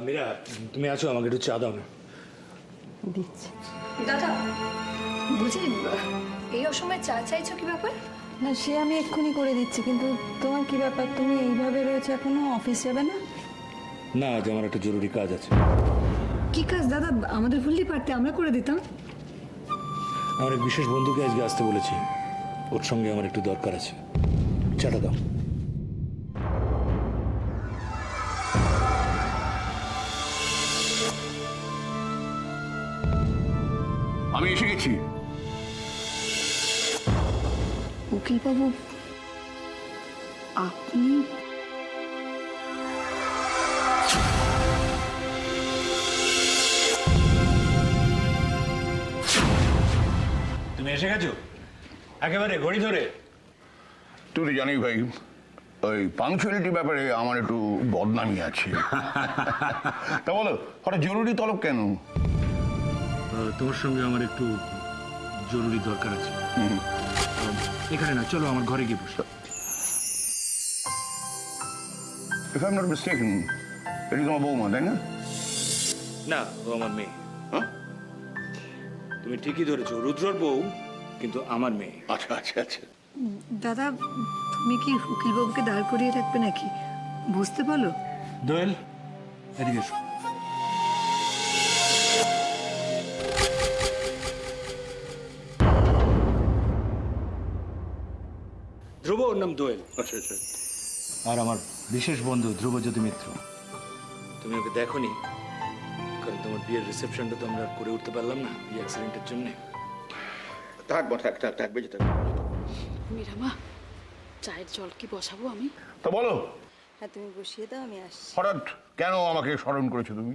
মীরা, তুমি আছো? আমাকে একটু চা দাও না। দিচ্ছি। দাদা বুঝি এই অসময়ে চা চাইছো, কি ব্যাপার? না, সে আমি এক্ষুনি করে দিচ্ছি, কিন্তু তোমার কি ব্যাপার? তুমি এইভাবে রয়েছে, এখনো অফিস যাবে না? না, আজ আমার একটা জরুরি কাজ আছে। কি কাজ দাদা? আমাদের বললেই পারতে, আমরা করে দিতাম। আমার এক বিশেষ বন্ধুকে আজকে আসতে বলেছি, ওর সঙ্গে আমার একটু দরকার আছে। চাটা দাও। আমি এসে গেছি। উকিলবাবু, আপনি? তুমি এসে গেছো একেবারে ঘড়ি ধরে। তুই তো জানিস ভাই, ওই পাংচুয়ালিটির ব্যাপারে আমার একটু বদনামি আছে। তা বলো, হঠাৎ জরুরি তলব কেন? তোমার সঙ্গে আমার একটু জরুরি দরকার আছে। এখানে না, চলো আমার ঘরে গিয়ে বসো। If I'm not mistaken, এটি তোমার বৌমা, তাই না? না, ও আমার মেয়ে। হ্যাঁ? তুমি ঠিকই ধরেছো, রুদ্রর বউ, কিন্তু আমার মেয়ে। আচ্ছা আচ্ছা আচ্ছা। দাদা, তুমি কি উকিলবাবুকে দাঁড় করিয়ে রাখবে নাকি? বুঝতে বলো। দোয়েল, এদিকে এসো। ধ্রুব, ওর নাম দোয়েল। আচ্ছা আচ্ছা। আর আমার বিশেষ বন্ধু ধ্রুবজ্যোতি মিত্র। তুমি ওকে দেখোনি, কারণ তোমার বিয়ের রিসেপশনটা তো আমরা করে উঠতে পারলাম না এই অ্যাক্সিডেন্টের জন্য। থাকবো, থাক বেঁচে থাকবো। মীরামা, চায়ের জল কি বসাবো আমি? তা বলো, হ্যাঁ, তুমি বসিয়ে দাও, আমি আসছি। হঠাৎ কেন আমাকে স্মরণ করেছো তুমি?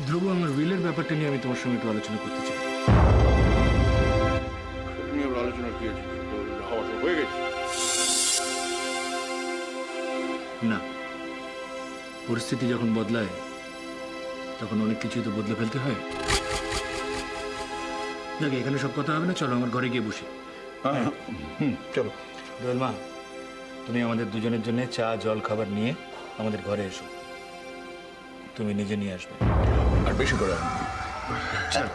ধ্রুব, আমার উইলের ব্যাপারটা নিয়ে আমি তোমার সঙ্গে একটু আলোচনা করতে চাই। সেটা নিয়ে আলোচনা কি আছে? হওয়া তো হয়ে গেছে। না, পরিস্থিতি যখন বদলায় তখন অনেক কিছুই তো বদলে ফেলতে হয়। দেখে এখানে সব কথা হবে না, চলো আমার ঘরে গিয়ে বসি। হ্যাঁ, চলো। দোয়েল মা, তুমি আমাদের দুজনের জন্য চা জল খাবার নিয়ে আমাদের ঘরে এসো। তুমি নিজে নিয়ে আসবে। আর বেশি করে চলো।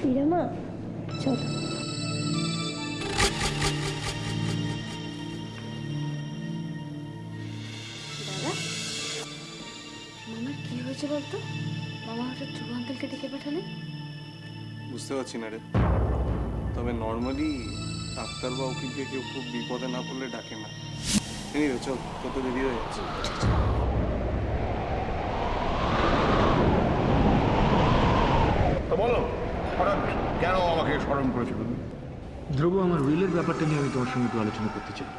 মীরামা, চলো। দাদা, মামার কি হয়েছে বলতো? মামা হঠাৎ ধ্রুব আঙ্কেলকে ডেকে পাঠালেন। বুঝতে পারছি না রে, তবে নর্মালি ডাক্তার বা উকিলকে কেউ খুব বিপদে না পড়লে ডাকে না। এনিওয়ে চল, কত দেরি হয়ে যাচ্ছে। তা বলো, হঠাৎ কেন আমাকে স্মরণ করেছো তুমি? ধ্রুব, আমার উইলের ব্যাপারটা নিয়ে আমি তোমার সঙ্গে একটু আলোচনা করতে চাই।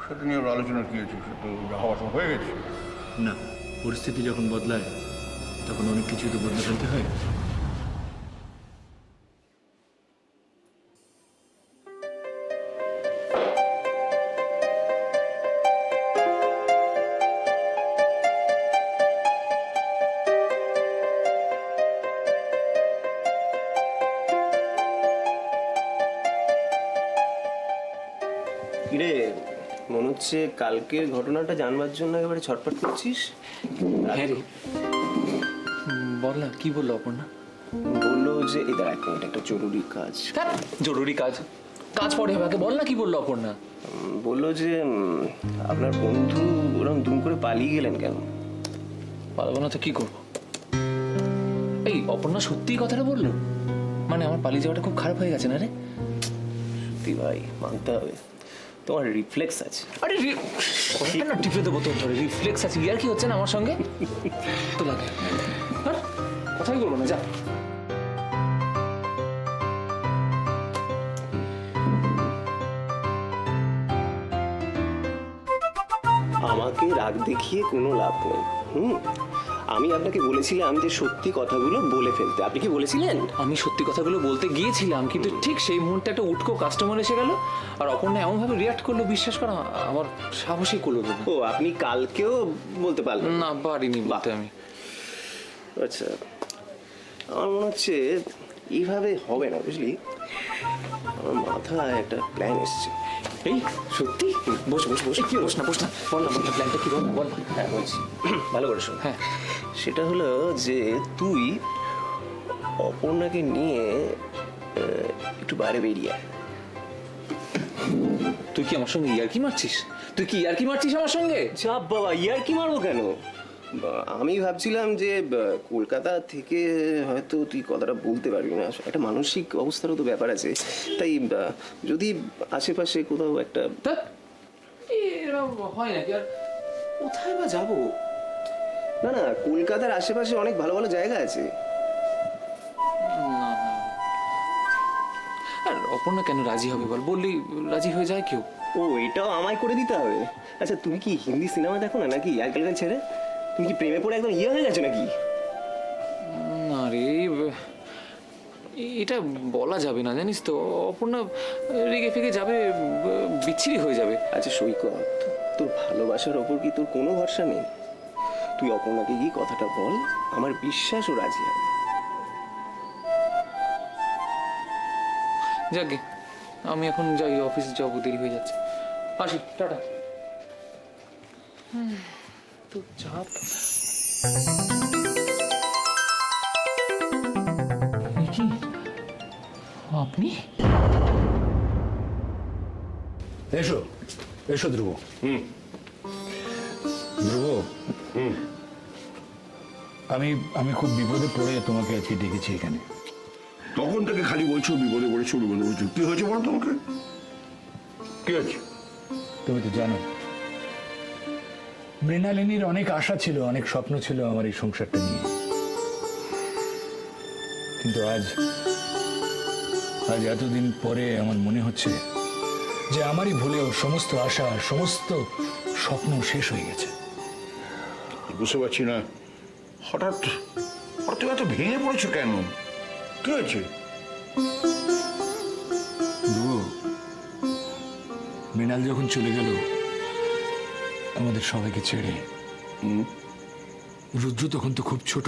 সেটা নিয়ে আলোচনা কি আছে? সেটা হওয়া তো হয়ে গেছে। না, পরিস্থিতি যখন বদলায় তখন অনেক কিছুই তো বদলে ফেলতে হয়। কিরে, মনে হচ্ছে কালকের ঘটনাটা জানবার জন্য একেবারে ছটফট করছিস। হ্যাঁ রে, বল না, কি বললো অপর্ণা? বললো যে এই দাঁড়া, একটা জরুরি কাজ। জরুরি কাজ? কাজ পরে হবে, আগে বল না কি বললো অপর্ণা? বললো যে আপনার বন্ধু ওরকম দুম করে পালিয়ে গেলেন কেন? পালাবো না তো কি করবো? এই অপর্ণা সত্যিই কথাটা বললো? মানে আমার পালিয়ে যাওয়াটা খুব খারাপ হয়ে গেছে না রে? সত্যি ভাই, মানতে হবে, তোমার রিফ্লেক্স আছে। আরে না, টিপে দেবো তোর ধরে। রিফ্লেক্স আছে, ইয়ার কি হচ্ছে না আমার সঙ্গে? তো লাগে কথাই বলবো না, যা। আমাকে রাগ দেখিয়ে কোনো লাভ নেই। আমি আপনাকে বলেছিলাম যে সত্যি কথাগুলো বলে ফেলতে, আপনি কি বলেছিলেন? আমি সত্যি কথাগুলো বলতে গিয়েছিলাম, কিন্তু ঠিক সেই মুহূর্তে একটা উটকো কাস্টমার এসে গেল, আর অপর্ণা এমনভাবে রিয়াক্ট করলো, বিশ্বাস করা আমার সাহসই করলো না। ও, আপনি কালকেও বলতে পারলেন না, পারিনি বলতে আমি। আচ্ছা, আমার মনে হচ্ছে এইভাবে হবে না, বুঝলি? আমার মাথায় একটা প্ল্যান এসছে। এই সত্যি? বস বস বস, কি বস না বস না, বল না প্ল্যানটা কি, বল না বল। হ্যাঁ, বলছি, ভালো করে শোন। হ্যাঁ, সেটা হলো যে তুই অপর্ণাকে নিয়ে একটু বাইরে বেরিয়ে আয়। তুই কি আমার সঙ্গে ইয়ার্কি মারছিস? তুই কি ইয়ার্কি মারছিস আমার সঙ্গে? চাপ বাবা, ইয়ার কি মারবো কেন? আমি ভাবছিলাম যে কলকাতা থেকে হয়তো তুই কথাটা বলতে পারবি না, একটা মানসিক অবস্থারও তো ব্যাপার আছে, তাই যদি আশেপাশে কোথাও একটা... ধ্যাৎ, এরকম হয় নাকি? আর কোথায় বা যাবো? না না, কলকাতার আশেপাশে অনেক ভালো ভালো জায়গা আছে। আর অপর্ণা কেন রাজি হবে বল? বললি রাজি হয়ে যায় কেউ? ও, এটাও আমায় করে দিতে হবে? আচ্ছা, তুমি কি হিন্দি সিনেমা দেখো না নাকি আজকালকার ছেড়ে? তুমি কি প্রেমে পড়ে একদম হয়ে গেছো নাকি? না রে, এটা বলা যাবে না জানিস তো। অপর্ণা রেগে ফেগে যাবে, বিচ্ছিরি হয়ে যাবে। আচ্ছা সৈকত, তোর ভালোবাসার ওপর কি তোর কোনো ভরসা নেই? তুই অপর্ণাকে গিয়ে কথাটা বল, আমার বিশ্বাস ও রাজি হবে। যাকে, আমি এখন যাই, অফিসে যাবো, দেরি হয়ে যাচ্ছে। আসি, টাটা। তো চাপ। কি আপনি? এসো এসো ধ্রুব। ধ্রুব, আমি আমি খুব বিপদে পড়ে তোমাকে আজকে ডেকেছি এখানে। তখন থেকে খালি বলছো বিপদে পড়েছো বিপদে পড়েছো, কি হয়েছে বলো তোমাকে? কি হয়েছে? তুমি তো জানো মৃণালিনীর অনেক আশা ছিল, অনেক স্বপ্ন ছিল আমার এই সংসারটা নিয়ে, কিন্তু আজ এতদিন পরে আমার মনে হচ্ছে যে আমারই ভুলেও সমস্ত আশা, সমস্ত স্বপ্ন শেষ হয়ে গেছে। বুঝতে পারছি না, হঠাৎ হঠাৎ তুমি এত ভেঙে পড়েছো কেন? কি হয়েছে? মৃণাল যখন চলে গেল আমাদের সবাইকে ছেড়ে, রুদ্র তখন তো খুব ছোট।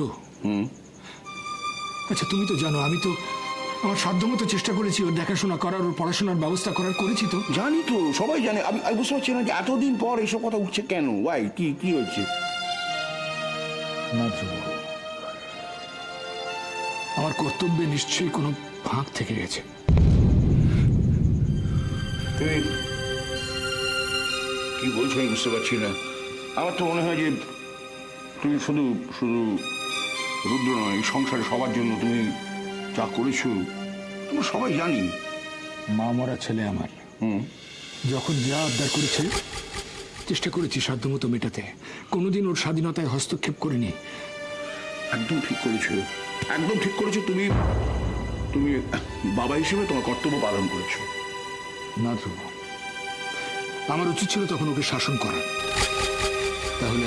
আচ্ছা, তুমি তো জানো আমি তো আমার সাধ্যমতো চেষ্টা করেছি ওর দেখাশোনা করার, ওর পড়াশোনার ব্যবস্থা করেছি তো। জানি তো, সবাই জানে। আমি বুঝতে পারছি না যে এতদিন পর এইসব কথা উঠছে কেন? ওয়াই, কি কি হয়েছে? না ধ্রুব, আমার কর্তব্যে নিশ্চয়ই কোনো ফাঁক থেকে গেছে। তুমি কি বলছো আমি বুঝতে পারছি না। আমার তো মনে হয় যে তুমি শুধু শুধু রুদ্র নয়, এই সংসারে সবার জন্য তুমি যা করেছো আমরা সবাই জানি। মা মরা ছেলে আমার, যখন যা আবদার করেছে চেষ্টা করেছি সাধ্যমতো মেটাতে, কোনোদিন ওর স্বাধীনতায় হস্তক্ষেপ করিনি। একদম ঠিক করেছো, একদম ঠিক করেছো। তুমি তুমি বাবা হিসেবে তোমার কর্তব্য পালন করেছো। না ধ্রুব, আমার উচিত ছিল তখন ওকে শাসন করা, তাহলে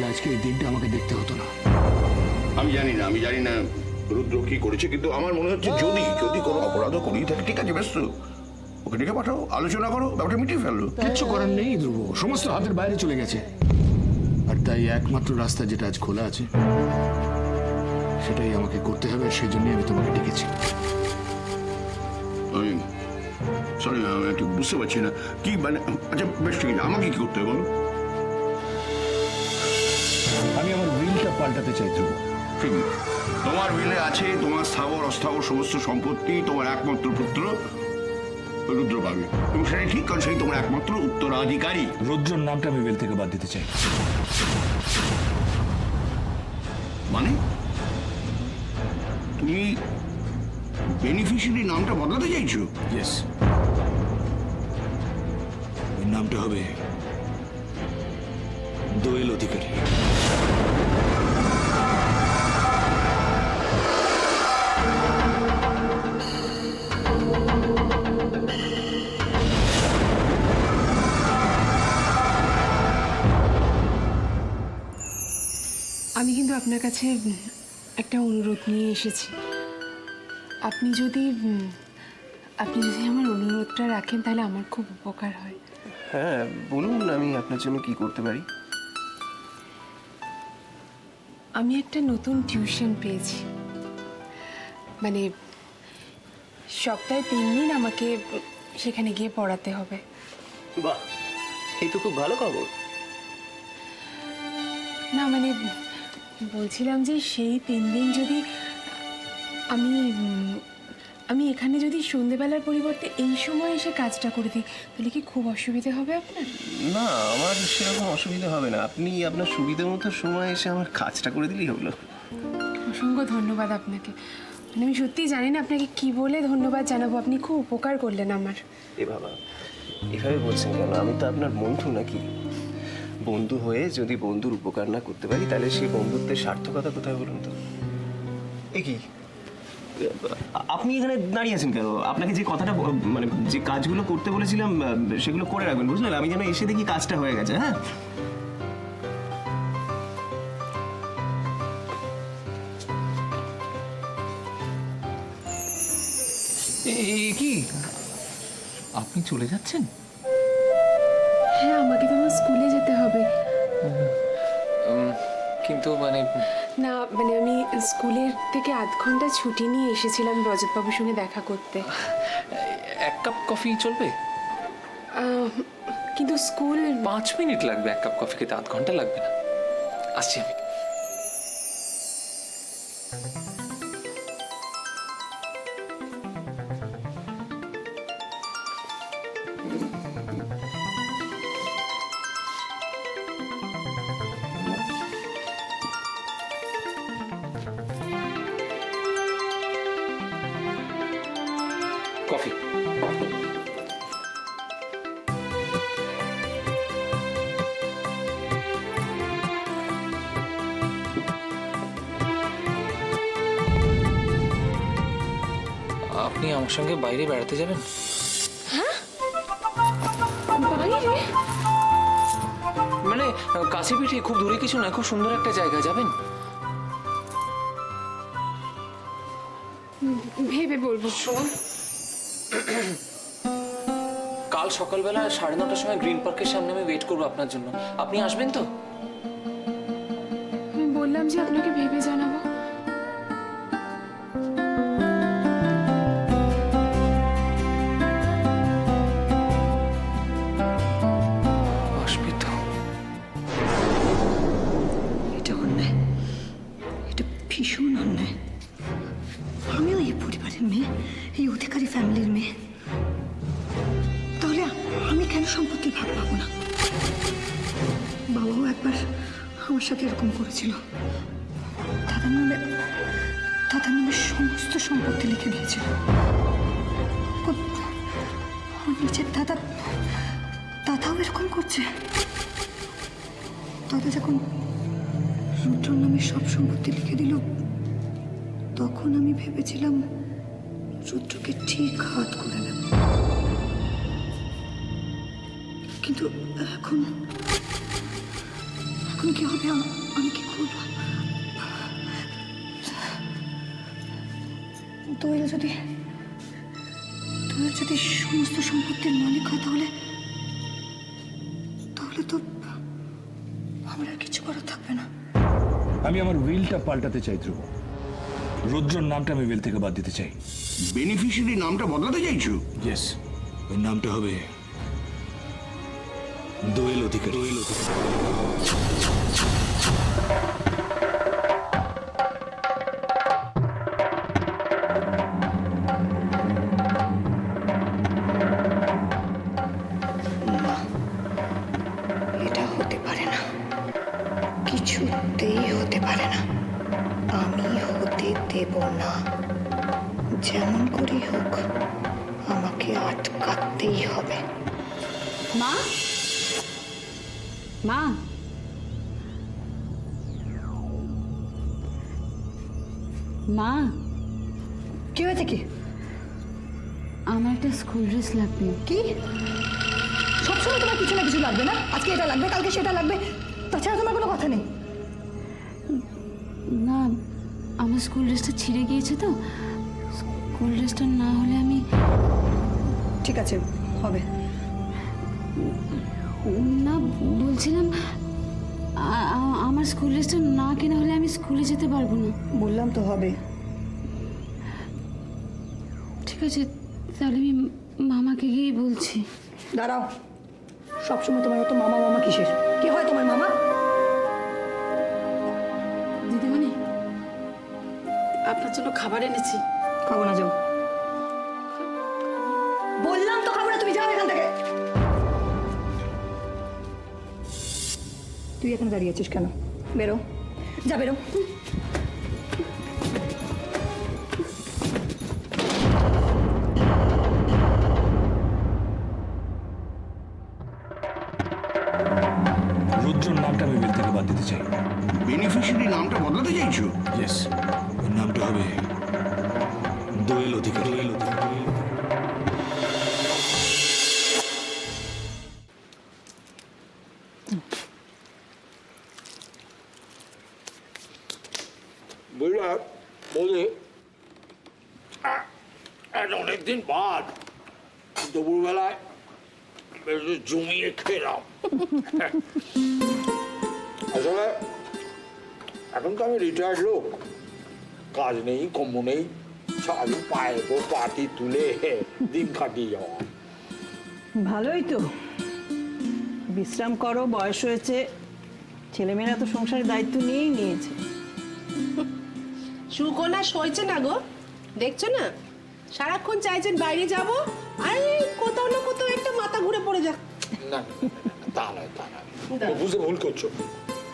আজকে এই দিনটা আমাকে দেখতে হতো না। আমি জানি না রুদ্র কি করেছে, কিন্তু আমার মনে হচ্ছে যদি যদি কোনো অপরাধ করি থাকে, ঠিক আছে, ব্যস্ত ওকে ডেকে পাঠাও, আলোচনা করো, ব্যাপারটা মিটিয়ে ফেললো। কিচ্ছু করার নেই ধ্রুব, সমস্ত হাতের বাইরে চলে গেছে। আর তাই একমাত্র রাস্তা যেটা আজ খোলা আছে সেটাই আমাকে করতে হবে, সেই জন্যই আমি তোমাকে ডেকেছি। সরি, আমি একটু বুঝতে পারছি না কি মানে। আচ্ছা বেশ, ঠিক আছে, আমাকে কি করতে হবে বলো? আমি আমার উইলটা পাল্টাতে চাই ধ্রুব। ঠিক, তোমার উইলে আছে তোমার স্থাবর অস্থাবর সমস্ত সম্পত্তি তোমার একমাত্র পুত্র রুদ্র পাবে, এবং সেটাই ঠিক, কারণ সেই তোমার একমাত্র উত্তরাধিকারী। রুদ্রর নামটা আমি উইল থেকে বাদ দিতে চাই। মানে তুমি বেনিফিশিয়ারি নামটা বদলাতে চাইছো? ইয়েস, এর নামটা হবে দোয়েল অধিকারী। আমি কিন্তু আপনার কাছে একটা অনুরোধ নিয়ে এসেছি। আপনি যদি আমার অনুরোধটা রাখেন তাহলে আমার খুব উপকার হয়। হ্যাঁ বলুন, আমি আপনার জন্য কি করতে পারি? আমি একটা নতুন টিউশন পেয়েছি, মানে সপ্তাহে 3 দিন আমাকে সেখানে গিয়ে পড়াতে হবে। বাহ, এই তো খুব ভালো খবর। না মানে বলছিলাম যে সেই 3 দিন যদি আমি এখানে যদি সন্ধেবেলার পরিবর্তে এই সময় এসে কাজটা করে দিই তাহলে কি খুব অসুবিধে হবে আপনার? না, আমার সেরকম অসুবিধা হবে না। আপনি আপনার সুবিধা মতো সময় এসে আমার কাজটা করে দিলেই হলো। অসংখ্য ধন্যবাদ আপনাকে। মানে আমি সত্যিই জানি না আপনাকে কি বলে ধন্যবাদ জানাবো। আপনি খুব উপকার করলেন আমার। এ বাবা, এভাবে বলছেন কেন? আমি তো আপনার বন্ধু নাকি? বন্ধু হয়ে যদি বন্ধুর উপকার না করতে পারি তাহলে সেই বন্ধুত্বের সার্থকতা কোথায় বলুন তো? এ কি আপনি এখানে দাঁড়িয়ে আছেন কেন? আপনাকে যে কথাটা মানে যে কাজগুলো করতে বলেছিলাম সেগুলো করে রাখবেন, বুঝলেন? আমি যেন এসে দেখি কাজটা হয়ে গেছে। হ্যাঁ, কি আপনি চলে যাচ্ছেন? হ্যাঁ, আমাকে তো আমার স্কুলে যেতে হবে। কিন্তু মানে না মানে আমি স্কুলের থেকে 1/2 ঘন্টা ছুটি নিয়ে এসেছিলাম রজতবাবুর সঙ্গে দেখা করতে। 1 কাপ কফি চলবে? কিন্তু স্কুল 5 মিনিট লাগবে, 1 কাপ কফি খেতে 1/2 ঘন্টা লাগবে না। আসছি আমি। কফি। আপনি আমার সঙ্গে বাইরে বেড়াতে যাবেন? বাইরে? মানে কাছে পিঠে, খুব দূরে কিছু না, খুব সুন্দর একটা জায়গা। যাবেন? ভেবে বলবো। শুনুন, কাল সকালবেলা 9:30টার সময় গ্রিন পার্কের সামনে আমি ওয়েট করবো আপনার জন্য। আপনি আসবেন তো? আমি বললাম যে আপনাকে ভেবে জানাবো। আসবি তো? এটা অন্যায়, এটা ভীষণ অন্যায়। আমিও এই পরিবারের মেয়ে, এই অধিকারী ফ্যামিলির মেয়ে, তাহলে আমি কেন সম্পত্তির ভাগ পাবো না? বাবাও একবার আমার সাথে এরকম করেছিল। দাদার নামে সমস্ত সম্পত্তি লিখে দিয়েছিল। আমার নিজের দাদাও এরকম করছে। দাদা যখন রুদ্রর নামে সব সম্পত্তি লিখে দিল তখন আমি ভেবেছিলাম রুদ্রকে ঠিক হাত করে নেব, কিন্তু এখন কি হবে? আমি কি করব? দোয়েল যদি সমস্ত সম্পত্তির মালিক হয় তাহলে তো আমার আর কিছু করার থাকবে না। আমি আমার উইলটা পাল্টাতে চাই ধ্রুব। রুদ্রর নামটা আমি উইল থেকে বাদ দিতে চাই। বেনিফিশিয়ারি নামটা বদলাতে চাইছো? ইয়েস, ওই নামটা হবে দোয়েল অধিকারী। এটা হতে পারে না, কিছুতেই হতে পারে না। আমি হতে দেব না। যেমন করেই হোক আমাকে আটকাতেই হবে। মা, মা, মা, কি হয়েছে? কি? আমার একটা স্কুল ড্রেস লাগবে। কি? সবসময় তোমার কিছু না কিছু লাগবে না? আজকে এটা লাগবে, কালকে সেটা লাগবে, তাছাড়া তোমার কোনো কথা নেই। আমার স্কুল ড্রেসটা ছিঁড়ে গিয়েছে তো, স্কুল ড্রেসটা না হলে আমি ঠিক আছে, হবে। না বলছিলাম আমার স্কুল ড্রেসটা না কেনা হলে আমি স্কুলে যেতে পারবো না। বললাম তো হবে। ঠিক আছে, তাহলে আমি মামাকে গিয়ে বলছি। দাঁড়াও, সবসময় তোমার অত মামা মামা কিসের? কি হয় তোমার মামা? দিদিমণি, আপনার জন্য খাবার এনেছি। খাবো না, যাও। বললাম তো খাবো না, তুমি যাও এখান থেকে। তুই এখানে দাঁড়িয়ে আছিস কেন? বেরো, যা বেরো। রুদ্রর নামটা আমি বিল থেকে বাদ দিতে চাই। বেনিফিশিয়ারি নামটা বদলাতে চাইছো? ইয়েস, ওর নামটা হবে দোয়েল অধিকারী। বুঝলা বৌদি, অনেকদিন বাদ দুপুরবেলায় বেশ জমিয়ে খেলাম। আসলে এখন তো আমি রিটায়ার্ড লোক, কাজ নেই কম্ম নেই, সারাদিন পায়ের উপর পাটি তুলে দিন কাটিয়ে যাওয়া। ভালোই তো, বিশ্রাম করো, বয়স হয়েছে, ছেলেমেয়েরা তো সংসারের দায়িত্ব নিয়েই নিয়েছে। সুকন্যা সইছে না গো, দেখছো না সারাক্ষণ চাইছেন বাইরে যাব, আর কোথাও না কোথাও একটা মাথা ঘুরে পড়ে যাক। না তা নয়, তা নয়, বুঝতে ভুল করছো।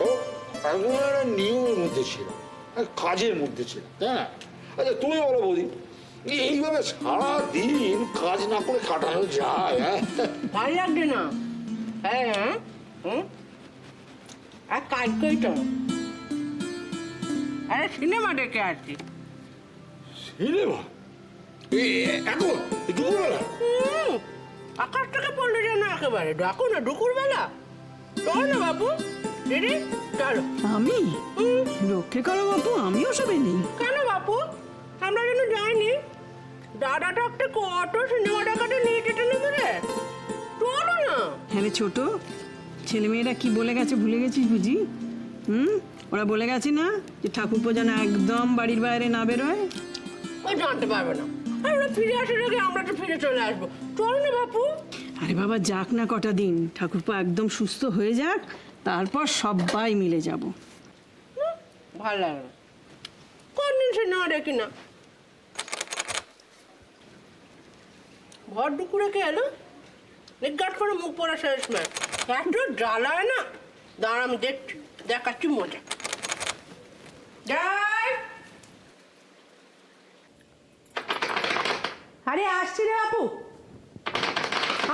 ও এখন একটা নিয়মের মধ্যে ছিল, কাজের মধ্যে ছিল, তাই না? আচ্ছা তুমি বলো বৌদি, এইভাবে সারাদিন কাজ না করে কাটানো যায়? হ্যাঁ, ভালো লাগবে না? হ্যাঁ, আর কাজ করি তো, আরে সিনেমা দেখে আসছি। সিনেমা এখন দুপুরবেলা? আকাশ থেকে পড়লে যেন একেবারে ডাকো না দুপুরবেলা। চলো না বাবু, দিদি চলো। আমি রক্ষে করো বাপু, আমিও সবে নেই। কেন বাপু, আমরা যেন যাইনি? দাদা থাকতে কত সিনেমা দেখাতে নিয়ে যেতে নেবে রে, চলো না। হ্যাঁ রে ছোট, ছেলেমেয়েরা কি বলে গেছে ভুলে গেছিস বুঝি? ওরা বলে গেছে না যে ঠাকুরপো যেন একদম বাড়ির বাইরে না বেরোয়? ওই জানতে পারবে না, আর ওরা ফিরে আসার আগে আমরা তো ফিরে চলে আসবো। চলো না বাপু। আরে বাবা, যাক না কটা দিন, ঠাকুরপো একদম সুস্থ হয়ে যাক, তারপর সবাই মিলে যাব। ভালো লাগে না, কোনদিন সিনেমা দেখি না। ভর দুপুরে কে এলো? নিগাট করে মুখ পড়া সেলসম্যান, এত জ্বালায় না। দাঁড়া আমি দেখাচ্ছি মজা। যাই, আরে আসছি রে বাপু,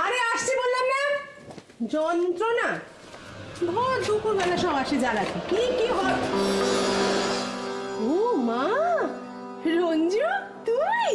আরে আসছি বললাম না। যন্ত্রণা, ভর দুপুরবেলা সব আসে জ্বালাতে। কি কি হয়? ও মা, রঞ্জু তুই?